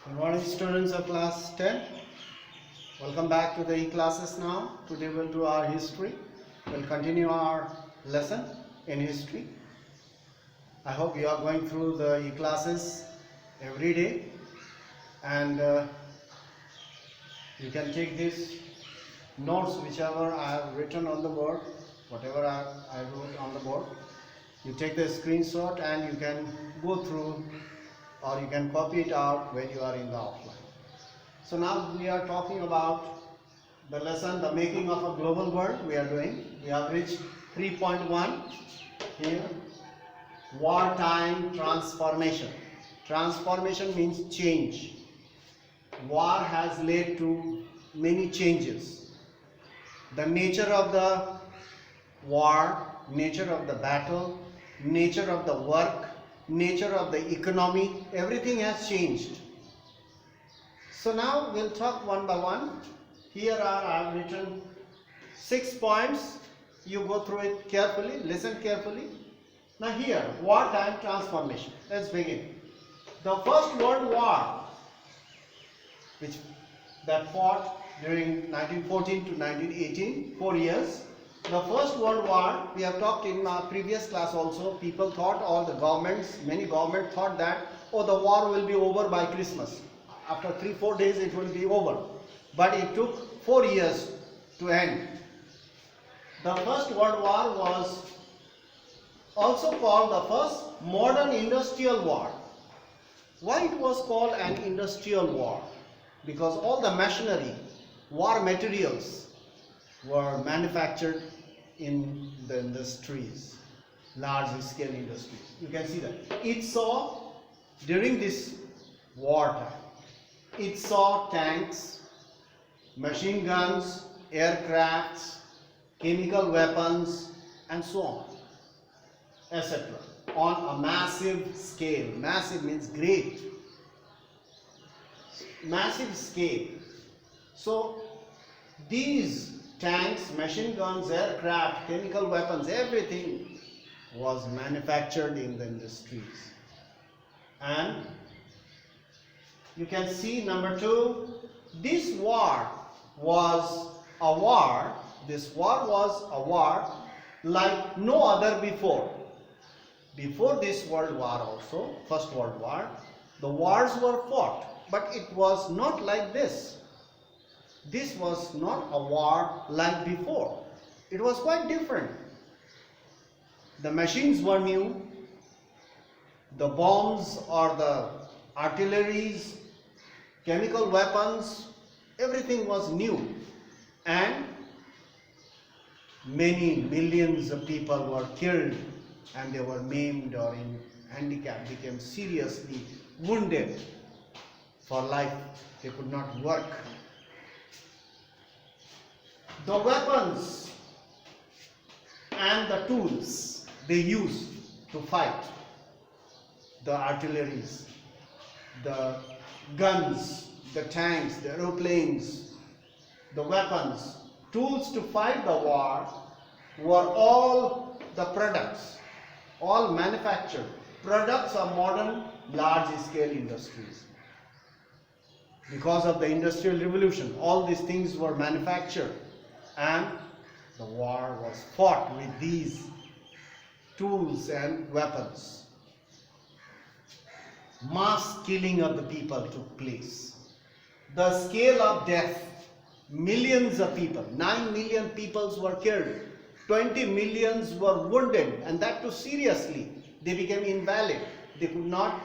Good morning, students of class 10. Welcome back to the e-classes now. Today we'll do our history. We'll continue our lesson in history. I hope you are going through the e-classes every day, and you can take these notes whichever I have written on the board, whatever I wrote on the board. You take the screenshot and you can go through, or you can copy it out when you are in the offline. So now we are talking about the lesson, the making of a global world we are doing. We have reached 3.1 here. Wartime transformation. Transformation means change. War has led to many changes. The nature of the war, nature of the battle, nature of the work, nature of the economy, everything has changed. So now we'll talk one by one. Here I have written 6 points. You go through it carefully, listen carefully. Now here, wartime transformation. Let's begin. The First World War, which that fought during 1914 to 1918, 4 years. The First World War, we have talked in our previous class also. People thought, all the governments, many governments thought that, oh, the war will be over by Christmas. After 3-4 days it will be over. But it took 4 years to end. The First World War was also called the first modern industrial war. Why it was called an industrial war? Because all the machinery, war materials were manufactured in the industries, large scale industries. You can see that. It saw, during this wartime, it saw tanks, machine guns, aircrafts, chemical weapons, and so on, etc. on a massive scale. Massive means great. Massive scale. So these tanks, machine guns, aircraft, chemical weapons, everything was manufactured in the industries. And you can see number 2, this war was a war. This war was a war like no other before. Before this World War also, First World War, the wars were fought, but it was not like this. This was not a war like before. It was quite different. The machines were new. The bombs or the artilleries, chemical weapons, everything was new. And many millions of people were killed, and they were maimed or in handicap, became seriously wounded for life. They could not work. The weapons and the tools they used to fight, the artilleries, the guns, the tanks, the aeroplanes, the weapons, tools to fight the war were all the products, all manufactured products of modern large-scale industries. Because of the Industrial Revolution, all these things were manufactured, and the war was fought with these tools and weapons. Mass killing of the people took place. The scale of death, millions of people, 9 million people were killed, 20 millions were wounded, and that too seriously. They became invalid. They could not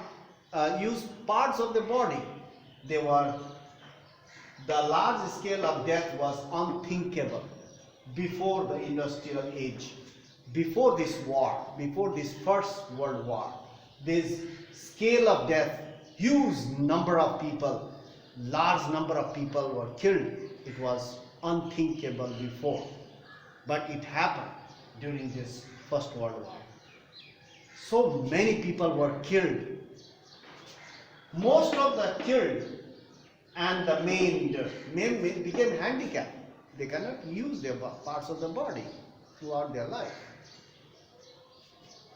use parts of the body. The large scale of death was unthinkable before the industrial age, before this war, before this First World War. This scale of death, huge number of people, large number of people were killed. It was unthinkable before, but it happened during this First World War. So many people were killed. Most of the killed and the maimed became handicapped. They cannot use their parts of the body throughout their life.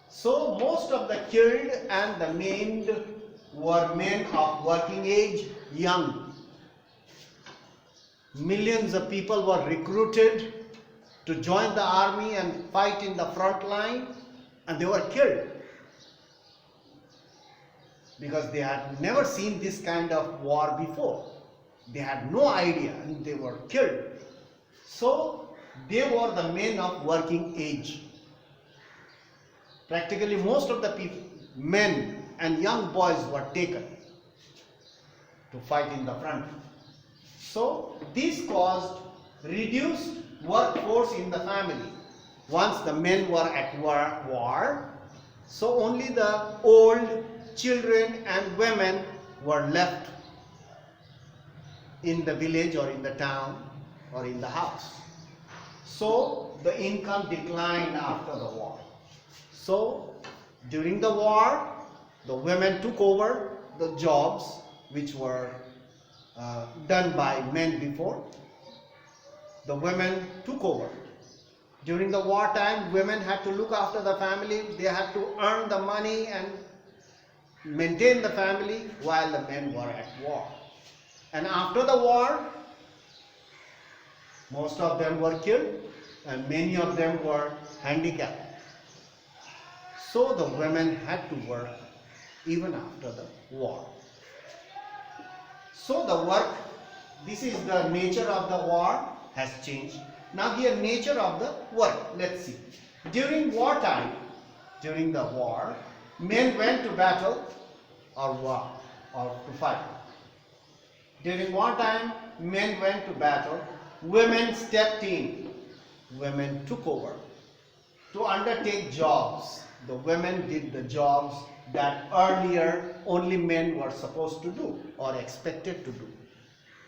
So most of the killed and the maimed were men of working age, young. Millions of people were recruited to join the army and fight in the front line, and they were killed because they had never seen this kind of war before. They had no idea and they were killed. So they were the men of working age. Practically most of the people, men and young boys were taken to fight in the front. So this caused reduced workforce in the family. Once the men were at war, so only the old, children and women were left in the village or in the town or in the house. So the income declined after the war. So during the war, the women took over the jobs which were done by men before. The women took over. During the wartime, women had to look after the family. They had to earn the money and maintain the family while the men were at war. And after the war, most of them were killed and many of them were handicapped. So the women had to work even after the war. So the work, this is the nature of the war has changed. Now the nature of the work, let's see. During wartime, during the war, men went to battle or war or to fight. During wartime, men went to battle, women stepped in, women took over to undertake jobs. The women did the jobs that earlier only men were supposed to do or expected to do,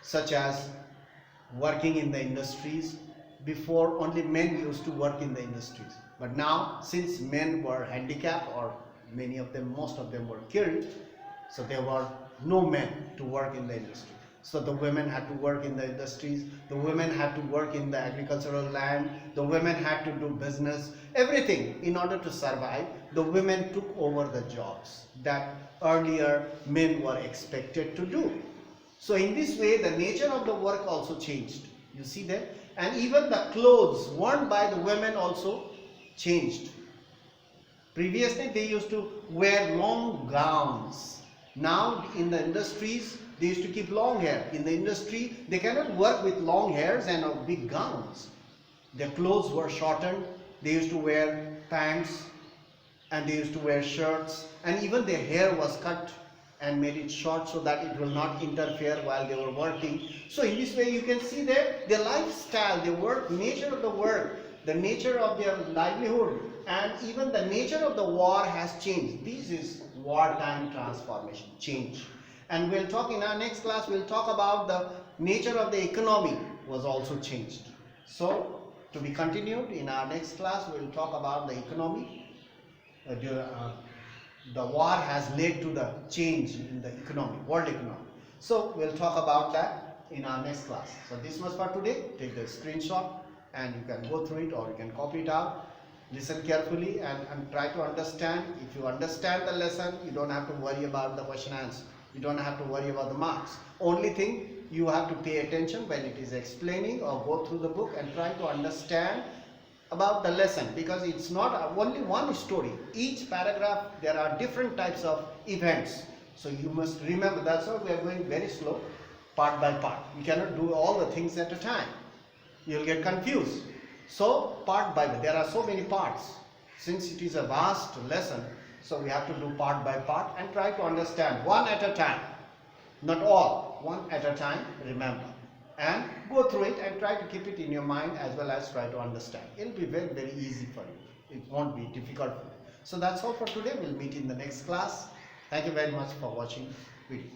such as working in the industries. Before only men used to work in the industries, but now since men were handicapped or many of them, most of them were killed, so there were no men to work in the industry. So the women had to work in the industries, the women had to work in the agricultural land, the women had to do business, everything. In order to survive, the women took over the jobs that earlier men were expected to do. So in this way, the nature of the work also changed. You see that? And even the clothes worn by the women also changed. Previously, they used to wear long gowns. Now in the industries, they used to keep long hair. In the industry, they cannot work with long hairs and big gowns. Their clothes were shortened. They used to wear pants and they used to wear shirts, and even their hair was cut and made it short so that it will not interfere while they were working. So in this way you can see that their lifestyle, their work, nature of the work, the nature of their livelihood, and even the nature of the war has changed. This is wartime transformation, change. And we'll talk in our next class, we'll talk about the nature of the economy was also changed. So to be continued in our next class, we'll talk about the economy. The war has led to the change in the economy, world economy. So we'll talk about that in our next class. So this was for today. Take the screenshot and you can go through it or you can copy it out. Listen carefully and try to understand. If you understand the lesson, you don't have to worry about the question answer. You don't have to worry about the marks. Only thing, you have to pay attention when it is explaining or go through the book and try to understand about the lesson, because it's not only one story. Each paragraph there are different types of events, so you must remember. That's why we are going very slow, part by part. We cannot do all the things at a time, you'll get confused. So part by part, there are so many parts. Since it is a vast lesson, so we have to do part by part and try to understand one at a time, not all, one at a time. Remember and go through it and try to keep it in your mind as well as try to understand. It will be very, very easy for you. It won't be difficult for you. So that's all for today. We'll meet in the next class. Thank you very much for watching video.